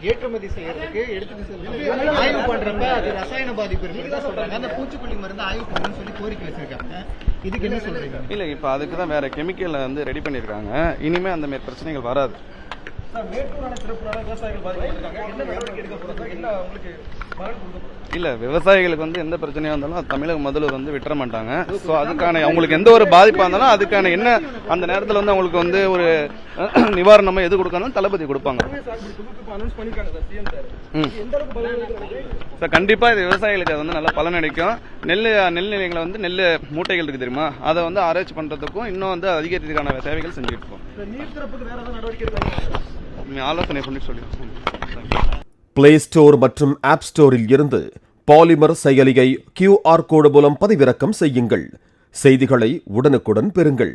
ஏற்றுமதி செய்யறதுக்கு எடுத்துட்டு ஆய்வு பண்றப்ப அது ரசாயன பாதிப்பு இருக்குன்னு சொல்றாங்க. அந்த பூச்சிக்கொல்லி மருந்து ஆய்வு பண்ணணும்னு சொல்லி கோரிக்கை வச்சிருக்காங்க. இதுக்கு என்ன சொல்றீங்க? இல்ல இப்ப அதுக்கு தான் வேற கெமிக்கல் வந்து ரெடி பண்ணிருக்காங்க. இனிமே அந்த மாதிரி பிரச்சனைகள் வராது. இல்ல விவசாயிகளுக்கு வந்து எந்த பிரச்சனையா இருந்தாலும் தமிழக முதல்வர் வந்து விட்டுற மாட்டாங்க. ஸோ அதுக்கான அவங்களுக்கு எந்த ஒரு பாதிப்பா இருந்தாலும் அதுக்கான என்ன அந்த நேரத்தில் வந்து அவங்களுக்கு வந்து ஒரு நிவாரணமா எது கொடுக்கணும் தளபதி கொடுப்பாங்க. சார் கண்டிப்பா இது விவசாயிகளுக்கு அது வந்து நல்ல பலன் அளிக்கும். நெல் நிலையங்களை வந்து நெல் மூட்டைகள் இருக்கு தெரியுமா, அதை வந்து ஆராய்ச்சி பண்றதுக்கும் இன்னும் வந்து அதிகரிக்கிறதுக்கான சேவைகள் செஞ்சுட்டு இருக்கோம். ஆலோசனை சொல்லி பிளே ஸ்டோர் மற்றும் ஆப் ஸ்டோரில் இருந்து பாலிமர் செயலியை QR கோடு மூலம் பதிவிறக்கம் செய்யுங்கள். செய்திகளை உடனுக்குடன் பெறுங்கள்.